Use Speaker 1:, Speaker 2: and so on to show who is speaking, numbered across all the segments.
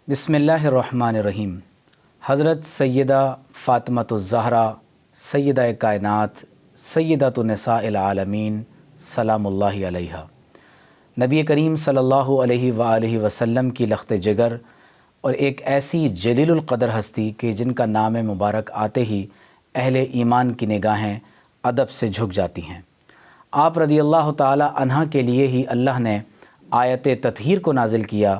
Speaker 1: بسم اللہ الرحمن الرحیم۔ حضرت سیدہ فاطمۃ الزہرا سیدہ کائنات سیدۃ النساء العالمین سلام اللہ علیہا، نبی کریم صلی اللہ علیہ وآلہ وسلم کی لخت جگر اور ایک ایسی جلیل القدر ہستی کہ جن کا نام مبارک آتے ہی اہل ایمان کی نگاہیں ادب سے جھک جاتی ہیں۔ آپ رضی اللہ تعالی عنہ کے لیے ہی اللہ نے آیت تطہیر کو نازل کیا،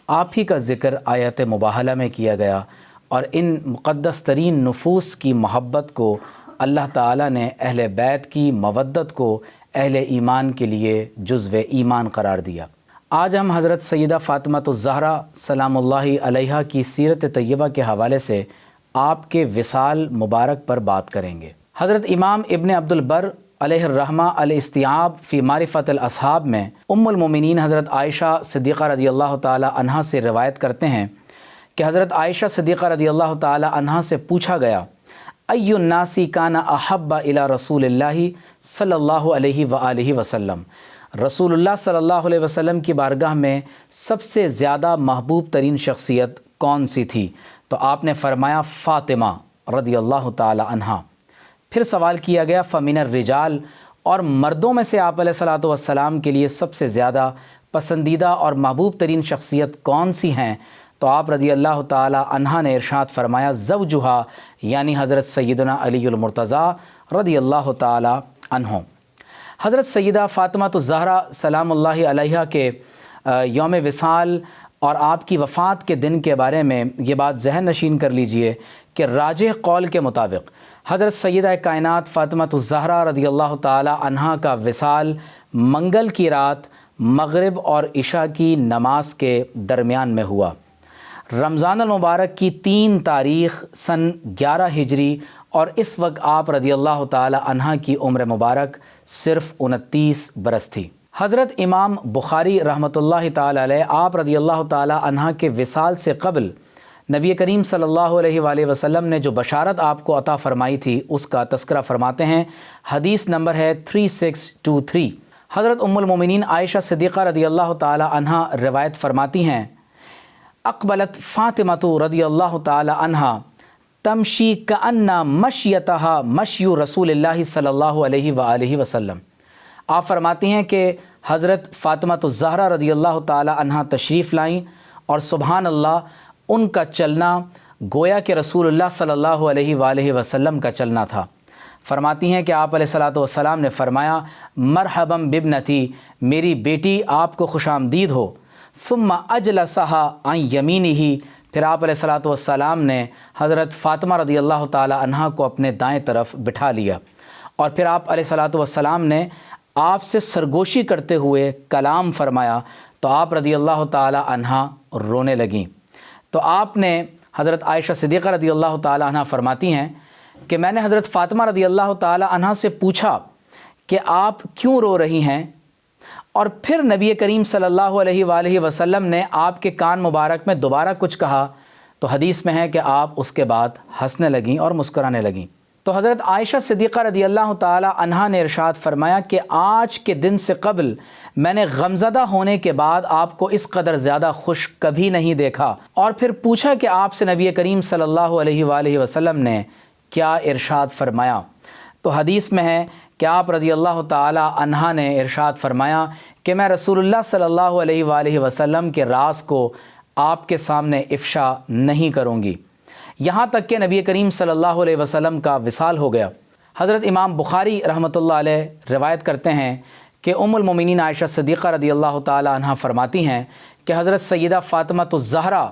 Speaker 1: آپ ہی کا ذکر آیت مباہلہ میں کیا گیا، اور ان مقدس ترین نفوس کی محبت کو اللہ تعالیٰ نے اہل بیت کی مودت کو اہل ایمان کے لیے جزو ایمان قرار دیا۔ آج ہم حضرت سیدہ فاطمۃ الزہرا سلام اللہ علیہا کی سیرت طیبہ کے حوالے سے آپ کے وصال مبارک پر بات کریں گے۔ حضرت امام ابن عبد البر علیہ الرحمہ الاستیعاب فی معرفت الاصحاب میں ام المومنین حضرت عائشہ صدیقہ رضی اللہ تعالی عنہا سے روایت کرتے ہیں کہ حضرت عائشہ صدیقہ رضی اللہ تعالی عنہا سے پوچھا گیا، ای الناس کان احب الی رسول اللہ صلی اللہ علیہ وآلہ وسلم، رسول اللہ صلی اللہ علیہ وسلم کی بارگاہ میں سب سے زیادہ محبوب ترین شخصیت کون سی تھی؟ تو آپ نے فرمایا فاطمہ رضی اللہ تعالی عنہا۔ پھر سوال کیا گیا فمن الرجال، اور مردوں میں سے آپ علیہ الصلوۃ والسلام کے لیے سب سے زیادہ پسندیدہ اور محبوب ترین شخصیت کون سی ہیں؟ تو آپ رضی اللہ تعالی عنہا نے ارشاد فرمایا زوجہا، یعنی حضرت سیدنا علی المرتضیٰ رضی اللہ تعالی عنہ۔ حضرت سیدہ فاطمۃ الزہرا سلام اللہ علیہا کے یوم وصال اور آپ کی وفات کے دن کے بارے میں یہ بات ذہن نشین کر لیجئے کہ راجح قول کے مطابق حضرت سیدہ کائنات فاطمۃ الزہرا رضی اللہ تعالی عنہا کا وصال منگل کی رات مغرب اور عشاء کی نماز کے درمیان میں ہوا۔ رمضان المبارک کی 3 تاریخ سن 11 ہجری، اور اس وقت آپ رضی اللہ تعالی عنہا کی عمر مبارک صرف 29 برس تھی۔ حضرت امام بخاری رحمۃ اللہ تعالی علیہ آپ رضی اللہ تعالی عنہا کے وصال سے قبل نبی کریم صلی اللہ علیہ وآلہ وسلم نے جو بشارت آپ کو عطا فرمائی تھی اس کا تذکرہ فرماتے ہیں۔ حدیث نمبر ہے 3623۔ حضرت ام المومنین عائشہ صدیقہ رضی اللہ تعالی عنہا روایت فرماتی ہیں، اقبلت فاطمۃ رضی اللہ تعالی عنہا تمشی کأن مشیتہا مشی رسول اللہ صلی اللہ علیہ وآلہ وسلم۔ آپ فرماتی ہیں کہ حضرت فاطمۃ الزہرا رضی اللہ تعالی عنہا تشریف لائیں، اور سبحان اللہ ان کا چلنا گویا کہ رسول اللہ صلی اللہ علیہ وآلہ وسلم کا چلنا تھا۔ فرماتی ہیں کہ آپ علیہ الصلوۃ والسلام نے فرمایا مرحبا بابنتی، میری بیٹی آپ کو خوش آمدید ہو۔ ثم اجلسها عن یمینہ، پھر آپ علیہ الصلوۃ والسلام نے حضرت فاطمہ رضی اللہ تعالی عنہا کو اپنے دائیں طرف بٹھا لیا، اور پھر آپ علیہ الصلوۃ والسلام نے آپ سے سرگوشی کرتے ہوئے کلام فرمایا، تو آپ رضی اللہ تعالی عنہا رونے لگیں۔ تو آپ نے حضرت عائشہ صدیقہ رضی اللہ تعالی عنہا فرماتی ہیں کہ میں نے حضرت فاطمہ رضی اللہ تعالی عنہا سے پوچھا کہ آپ کیوں رو رہی ہیں، اور پھر نبی کریم صلی اللہ علیہ وآلہ وسلم نے آپ کے کان مبارک میں دوبارہ کچھ کہا، تو حدیث میں ہے کہ آپ اس کے بعد ہنسنے لگیں اور مسکرانے لگیں۔ تو حضرت عائشہ صدیقہ رضی اللہ تعالی عنہا نے ارشاد فرمایا کہ آج کے دن سے قبل میں نے غمزدہ ہونے کے بعد آپ کو اس قدر زیادہ خوش کبھی نہیں دیکھا، اور پھر پوچھا کہ آپ سے نبی کریم صلی اللہ علیہ وآلہ وسلم نے کیا ارشاد فرمایا؟ تو حدیث میں ہے کہ آپ رضی اللہ تعالی عنہا نے ارشاد فرمایا کہ میں رسول اللہ صلی اللہ علیہ وآلہ وسلم کے راز کو آپ کے سامنے افشا نہیں کروں گی، یہاں تک کہ نبی کریم صلی اللہ علیہ وسلم کا وصال ہو گیا۔ حضرت امام بخاری رحمۃ اللہ علیہ روایت کرتے ہیں کہ ام المومنین عائشہ صدیقہ رضی اللہ تعالی عنہا فرماتی ہیں کہ حضرت سیدہ فاطمۃ الزہرا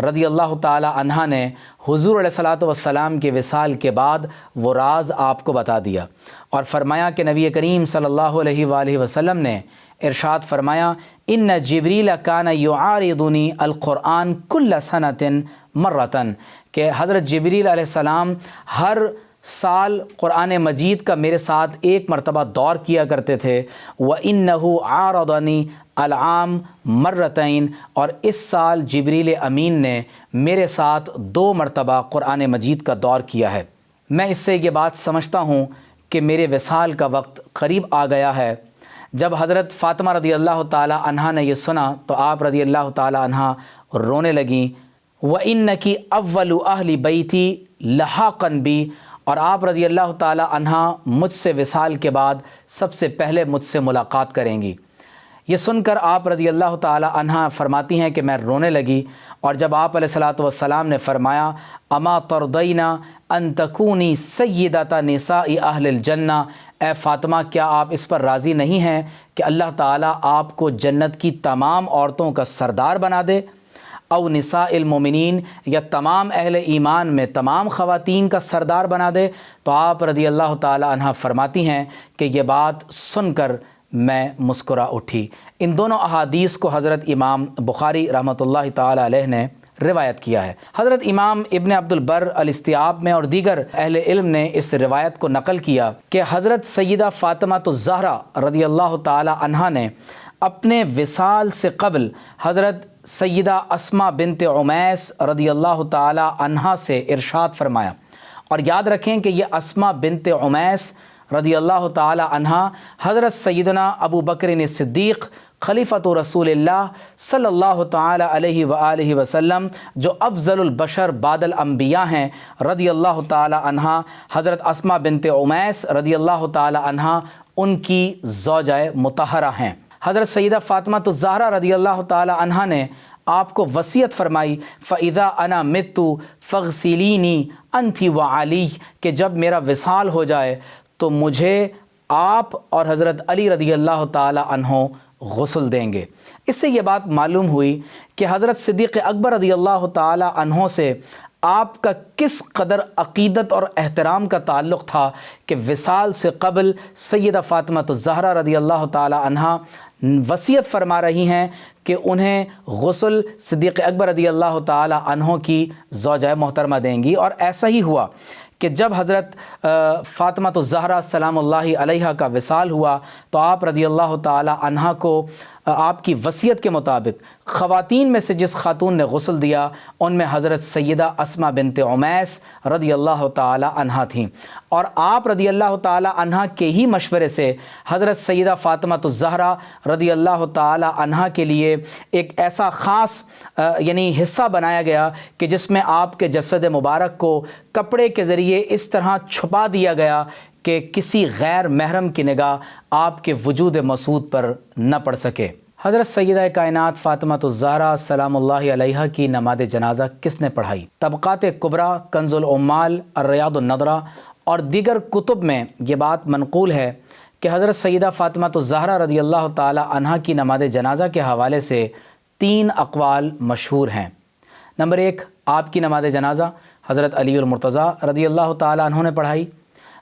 Speaker 1: رضی اللہ تعالی عنہا نے حضور علیہ الصلوۃ والسلام کے وصال کے بعد وہ راز آپ کو بتا دیا، اور فرمایا کہ نبی کریم صلی اللہ علیہ وآلہ وسلم نے ارشاد فرمایا ان جبریل کان یعارضنی القرآن کل سنۃ مرۃ، کہ حضرت جبریل علیہ السلام ہر سال قرآن مجید کا میرے ساتھ ایک مرتبہ دور کیا کرتے تھے، وَإِنَّهُ عَارَضَنِي الْعَامَ مَرَّتَيْن، اور اس سال جبریل امین نے میرے ساتھ 2 مرتبہ قرآن مجید کا دور کیا ہے۔ میں اس سے یہ بات سمجھتا ہوں کہ میرے وصال کا وقت قریب آ گیا ہے۔ جب حضرت فاطمہ رضی اللہ تعالی عنہا نے یہ سنا تو آپ رضی اللہ تعالی عنہا رونے لگیں، وَإِنَّكِ أَوَّلُ أَهْلِ بَيْتِي لَحَاقًا بِي، اور آپ رضی اللہ تعالی عنہا مجھ سے وصال کے بعد سب سے پہلے مجھ سے ملاقات کریں گی۔ یہ سن کر آپ رضی اللہ تعالی عنہا فرماتی ہیں کہ میں رونے لگی، اور جب آپ علیہ الصلاۃ والسلام نے فرمایا اما ترضین ان تکونی سیدۃ نساء اہل الجنہ، اے فاطمہ کیا آپ اس پر راضی نہیں ہیں کہ اللہ تعالیٰ آپ کو جنت کی تمام عورتوں کا سردار بنا دے، او نساء المومنین، یا تمام اہل ایمان میں تمام خواتین کا سردار بنا دے؟ تو آپ رضی اللہ تعالی عنہ فرماتی ہیں کہ یہ بات سن کر میں مسکرا اٹھی۔ ان دونوں احادیث کو حضرت امام بخاری رحمۃ اللہ تعالی علیہ نے روایت کیا ہے۔ حضرت امام ابن عبد البر الاستیاب میں اور دیگر اہل علم نے اس روایت کو نقل کیا کہ حضرت سیدہ فاطمہ الزہرا رضی اللہ تعالی عنہا نے اپنے وصال سے قبل حضرت سیدہ اسماء بنت عمیس رضی اللہ تعالی عنہا سے ارشاد فرمایا، اور یاد رکھیں کہ یہ اسماء بنت عمیس رضی اللہ تعالی عنہا حضرت سیدنا ابو بکر صدیق خلیفۃ رسول اللہ صلی اللہ تعالی علیہ وآلہ وسلم، جو افضل البشر بعد الانبیاء ہیں، رضی اللہ تعالی عنہا حضرت اسماء بنت عمیس رضی اللہ تعالی عنہا ان کی زوجہ مطہرہ ہیں۔ حضرت سیدہ فاطمہ الزہرا رضی اللہ تعالی عنہا نے آپ کو وصیت فرمائی فَإِذَا أَنَا مِتُّ فَاغْسِلِينِي أَنْتِ وَعَلِيٌّ، کہ جب میرا وصال ہو جائے تو مجھے آپ اور حضرت علی رضی اللہ تعالی عنہ غسل دیں گے۔ اس سے یہ بات معلوم ہوئی کہ حضرت صدیق اکبر رضی اللہ تعالی عنہ سے آپ کا کس قدر عقیدت اور احترام کا تعلق تھا کہ وصال سے قبل سیدہ فاطمہ الزہرا رضی اللہ تعالی عنہا وصیت فرما رہی ہیں کہ انہیں غسل صدیق اکبر رضی اللہ تعالی عنہ کی زوجہ محترمہ دیں گی۔ اور ایسا ہی ہوا کہ جب حضرت فاطمہ الزہرا سلام اللہ علیہا کا وصال ہوا تو آپ رضی اللہ تعالی عنہا کو آپ کی وصیت کے مطابق خواتین میں سے جس خاتون نے غسل دیا ان میں حضرت سیدہ اسماء بنت عمیس رضی اللہ تعالی عنہا تھیں، اور آپ رضی اللہ تعالی عنہا کے ہی مشورے سے حضرت سیدہ فاطمہ الزہرا رضی اللہ تعالی عنہا کے لیے ایک ایسا خاص یعنی حصہ بنایا گیا کہ جس میں آپ کے جسد مبارک کو کپڑے کے ذریعے اس طرح چھپا دیا گیا کہ کسی غیر محرم کی نگاہ آپ کے وجود مسعود پر نہ پڑ سکے۔ حضرت سیدہ کائنات فاطمہ الزہرا سلام اللہ علیہا کی نماز جنازہ کس نے پڑھائی؟ طبقات کبریٰ، کنز العمال، الریاض النظرہ اور دیگر کتب میں یہ بات منقول ہے کہ حضرت سیدہ فاطمہ الزہرا رضی اللہ تعالی عنہا کی نماز جنازہ کے حوالے سے 3 اقوال مشہور ہیں۔ نمبر 1، آپ کی نماز جنازہ حضرت علی المرتضیٰ رضی اللہ تعالی عنہ نے پڑھائی۔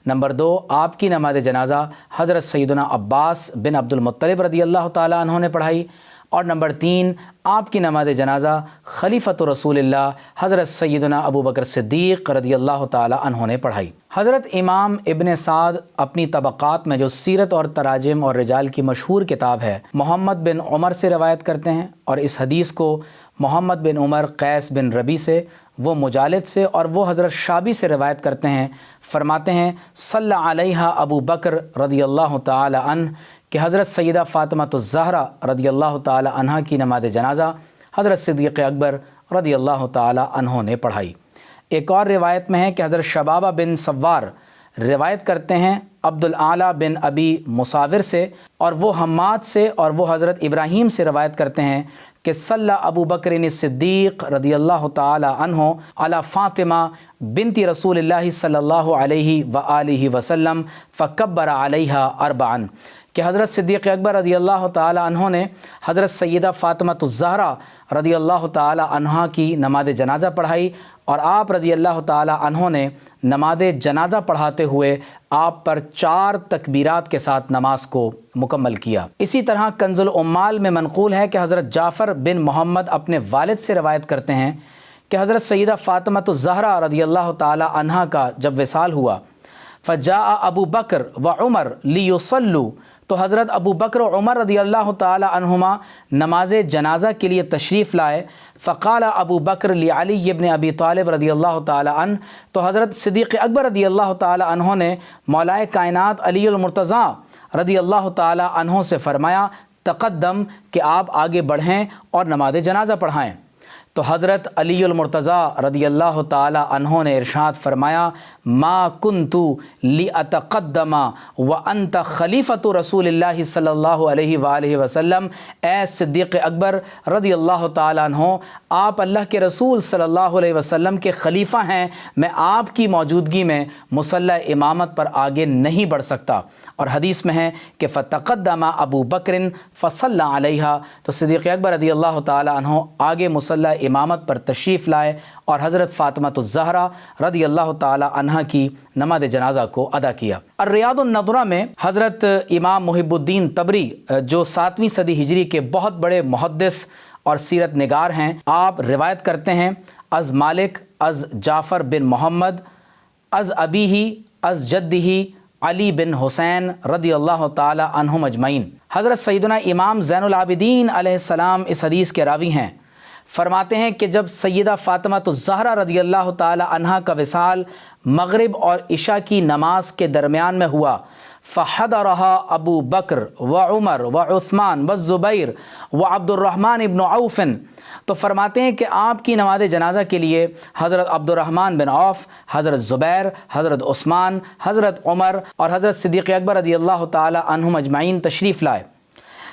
Speaker 1: نمبر 2، آپ کی نماز جنازہ حضرت سیدنا عباس بن عبد المطلب رضی اللہ تعالی عنہ نے پڑھائی۔ اور نمبر 3، آپ کی نماز جنازہ خلیفۃ رسول اللہ حضرت سیدنا ابو بکر صدیق رضی اللہ تعالی عنہ نے پڑھائی۔ حضرت امام ابن سعد اپنی طبقات میں جو سیرت اور تراجم اور رجال کی مشہور کتاب ہے، محمد بن عمر سے روایت کرتے ہیں، اور اس حدیث کو محمد بن عمر قیس بن ربی سے، وہ مجالد سے، اور وہ حضرت شابی سے روایت کرتے ہیں۔ فرماتے ہیں صلی علیہا ابو بکر رضی اللہ تعالی عنہ، کہ حضرت سیدہ فاطمہ الزہرا رضی اللہ تعالی عنہ کی نماز جنازہ حضرت صدیق اکبر رضی اللہ تعالی عنہ نے پڑھائی۔ ایک اور روایت میں ہے کہ حضرت شبابہ بن سوار روایت کرتے ہیں عبد الاعلیٰ بن ابی مصاور سے، اور وہ حماد سے، اور وہ حضرت ابراہیم سے روایت کرتے ہیں کہ صلی ابو بکر صدیق رضی اللہ تعالی عنہ علی فاطمہ بنت رسول اللہ صلی اللہ علیہ وآلہ وسلم فکبر علیہا 4، کہ حضرت صدیق اکبر رضی اللہ تعالی عنہ نے حضرت سیدہ فاطمہ الزہرا رضی اللہ تعالی عنہ کی نماز جنازہ پڑھائی، اور آپ رضی اللہ تعالی عنہ نے نماز جنازہ پڑھاتے ہوئے آپ پر 4 تکبیرات کے ساتھ نماز کو مکمل کیا۔ اسی طرح کنز العمال میں منقول ہے کہ حضرت جعفر بن محمد اپنے والد سے روایت کرتے ہیں کہ حضرت سیدہ فاطمہ الزہرا رضی اللہ تعالی عنہ کا جب وصال ہوا فجاء ابو بکر و عمر لیصلوا، تو حضرت ابو بکر و عمر رضی اللہ تعالی عنہما نماز جنازہ کے لیے تشریف لائے۔ فقال ابو بکر لعلی ابن ابی طالب رضی اللہ تعالی عنہ، تو حضرت صدیق اکبر رضی اللہ تعالی عنہ نے مولا کائنات علی المرتضیٰ رضی اللہ تعالی عنہ سے فرمایا تقدم، کہ آپ آگے بڑھیں اور نماز جنازہ پڑھائیں۔ تو حضرت علی المرتضیٰ رضی اللہ تعالی عنہ نے ارشاد فرمایا ما کنتو لأتقدم وانت خلیفۃ رسول اللہ صلی اللہ علیہ وآلہ وسلم، اے صدیق اکبر رضی اللہ تعالی عنہ، آپ اللہ کے رسول صلی اللہ علیہ وسلم کے خلیفہ ہیں، میں آپ کی موجودگی میں مصلی امامت پر آگے نہیں بڑھ سکتا۔ اور حدیث میں ہے کہ فتقدم ابو بکر فصلی علیہا، تو صدیق اکبر رضی اللہ تعالی عنہ آگے مصلی امامت پر تشریف لائے اور حضرت فاطمہ الزہرا رضی اللہ تعالی عنہ کی نماز جنازہ کو ادا کیا۔ الریاض النظرہ میں حضرت امام محب الدین طبری جو 7ویں صدی ہجری کے بہت بڑے محدث اور سیرت نگار ہیں، آپ روایت کرتے ہیں از مالک از جعفر بن محمد از ابیہ از جدہ علی بن حسین رضی اللہ تعالی عنہم اجمعین۔ حضرت سیدنا امام زین العابدین علیہ السلام اس حدیث کے راوی ہیں، فرماتے ہیں کہ جب سیدہ فاطمہ الزہرا رضی اللہ تعالی عنہا کا وصال مغرب اور عشاء کی نماز کے درمیان میں ہوا، فحضرها ابو بکر و عمر و عثمان و زبیر و عبد الرحمن ابن عوف، تو فرماتے ہیں کہ آپ کی نماز جنازہ کے لیے حضرت عبد الرحمن بن عوف، حضرت زبیر، حضرت عثمان، حضرت عمر اور حضرت صدیق اکبر رضی اللہ تعالی عنہم اجمعین تشریف لائے۔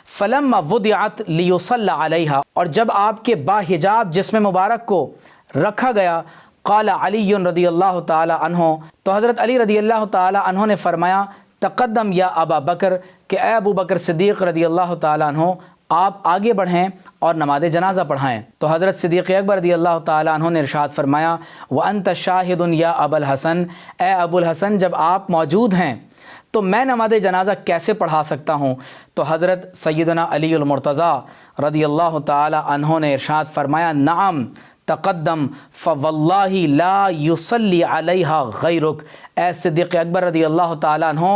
Speaker 1: فلما وضعت لیصلی علیہا، اور جب آپ کے باحجاب جسم مبارک کو رکھا گیا، قال علی رضی اللہ تعالی عنہ، تو حضرت علی رضی اللہ تعالی عنہ نے فرمایا تقدم یا ابا بکر، کہ اے ابو بکر صدیق رضی اللہ تعالی عنہ آپ آگے بڑھیں اور نماز جنازہ پڑھائیں۔ تو حضرت صدیق اکبر رضی اللہ تعالی عنہ نے ارشاد فرمایا وانت شاہد یا ابا الحسن، اے ابو الحسن جب آپ موجود ہیں تو میں نماز جنازہ کیسے پڑھا سکتا ہوں؟ تو حضرت سیدنا علی المرتضیٰ رضی اللہ تعالی عنہ نے ارشاد فرمایا نعم تقدم فواللہ لا یصلی علیہا غیرک، اے صدیق اکبر رضی اللہ تعالیٰ عنہ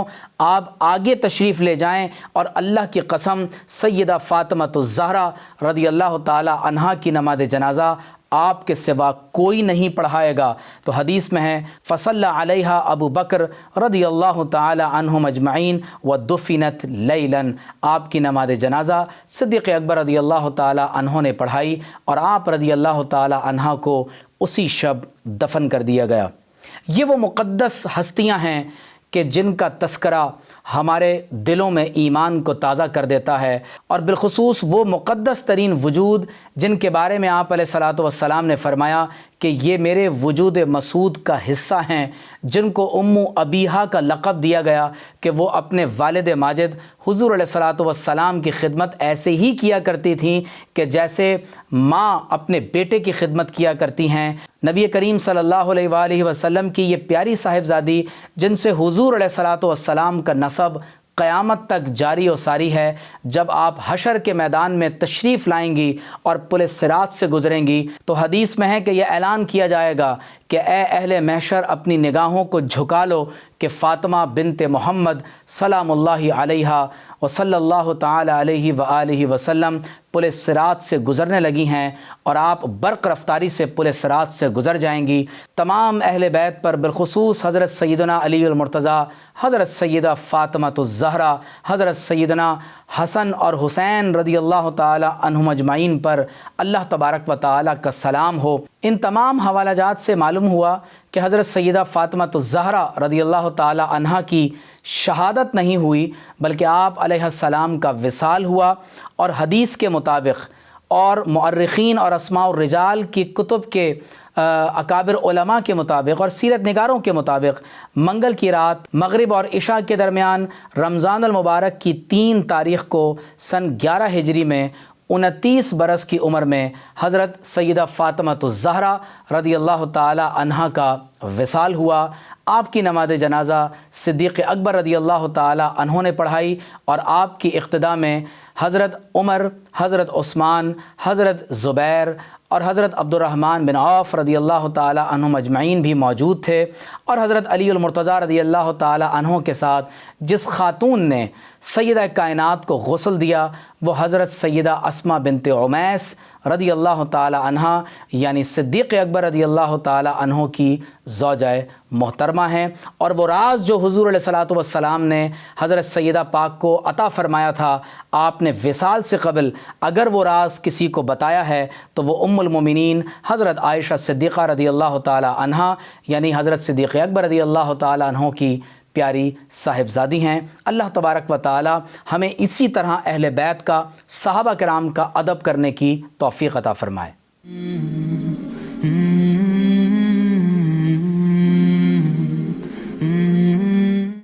Speaker 1: آپ آگے تشریف لے جائیں، اور اللہ کی قسم سیدہ فاطمہ الزہرا رضی اللہ تعالیٰ عنہا کی نماز جنازہ آپ کے سوا کوئی نہیں پڑھائے گا۔ تو حدیث میں ہے فصلی علیہا ابو بکر رضی اللہ تعالی عنہم اجمعین ودفنت لیلا، آپ کی نماز جنازہ صدیق اکبر رضی اللہ تعالی عنہ نے پڑھائی اور آپ رضی اللہ تعالی عنہ کو اسی شب دفن کر دیا گیا۔ یہ وہ مقدس ہستیاں ہیں کہ جن کا تذکرہ ہمارے دلوں میں ایمان کو تازہ کر دیتا ہے، اور بالخصوص وہ مقدس ترین وجود جن کے بارے میں آپ علیہ الصلاۃ والسلام نے فرمایا کہ یہ میرے وجود مسعود کا حصہ ہیں، جن کو امو ابیہا کا لقب دیا گیا کہ وہ اپنے والد ماجد حضور علیہ الصلاۃ والسلام کی خدمت ایسے ہی کیا کرتی تھیں کہ جیسے ماں اپنے بیٹے کی خدمت کیا کرتی ہیں۔ نبی کریم صلی اللہ علیہ وآلہ وسلم کی یہ پیاری صاحبزادی جن سے حضور علیہ الصلاۃ والسلام کا نسب قیامت تک جاری و ساری ہے، جب آپ حشر کے میدان میں تشریف لائیں گی اور پل صراط سے گزریں گی تو حدیث میں ہے کہ یہ اعلان کیا جائے گا کہ اے اہل محشر اپنی نگاہوں کو جھکا لو کہ فاطمہ بنت محمد سلام اللہ علیہا و صلی اللہ تعالی علیہ وآلہ وسلم پل صراط سے گزرنے لگی ہیں، اور آپ برق رفتاری سے پل صراط سے گزر جائیں گی۔ تمام اہل بیت پر بالخصوص حضرت سیدنا علی المرتضیٰ، حضرت سیدہ فاطمہ الزہرا، حضرت سیدنا حسن اور حسین رضی اللہ تعالی عنہم اجمعین پر اللہ تبارک و تعالی کا سلام ہو۔ ان تمام حوالہ جات سے معلوم ہوا کہ حضرت سیدہ فاطمہ الزہرا رضی اللہ تعالی عنہا کی شہادت نہیں ہوئی، بلکہ آپ علیہ السلام کا وصال ہوا، اور حدیث کے مطابق اور مؤرخین اور اسماء الرجال کی کتب کے اکابر علماء کے مطابق اور سیرت نگاروں کے مطابق منگل کی رات مغرب اور عشاء کے درمیان رمضان المبارک کی 3 تاریخ کو سن 11 ہجری میں 29 برس کی عمر میں حضرت سیدہ فاطمہ الزہرا رضی اللہ تعالی عنہا کا وصال ہوا۔ آپ کی نماز جنازہ صدیق اکبر رضی اللہ تعالی عنہ نے پڑھائی، اور آپ کی اقتداء میں حضرت عمر، حضرت عثمان، حضرت زبیر اور حضرت عبد الرحمن بن عوف رضی اللہ تعالی عنہم اجمعین بھی موجود تھے، اور حضرت علی المرتضیٰ رضی اللہ تعالی عنہ کے ساتھ جس خاتون نے سیدہ کائنات کو غسل دیا وہ حضرت سیدہ اسماء بنت عمیس رضی اللہ تعالی عنہ یعنی صدیق اکبر رضی اللہ تعالی عنہ کی زوجہ محترمہ ہیں، اور وہ راز جو حضور علیہ الصلوۃ والسلام نے حضرت سیدہ پاک کو عطا فرمایا تھا آپ نے وصال سے قبل، اگر وہ راز کسی کو بتایا ہے تو وہ ام المومنین حضرت عائشہ صدیقہ رضی اللہ تعالی عنہ یعنی حضرت صدیق اکبر رضی اللہ تعالی عنہ کی پیاری صاحبزادی ہیں۔ اللہ تبارک و تعالی ہمیں اسی طرح اہل بیت کا، صحابہ کرام کا ادب کرنے کی توفیق عطا فرمائے۔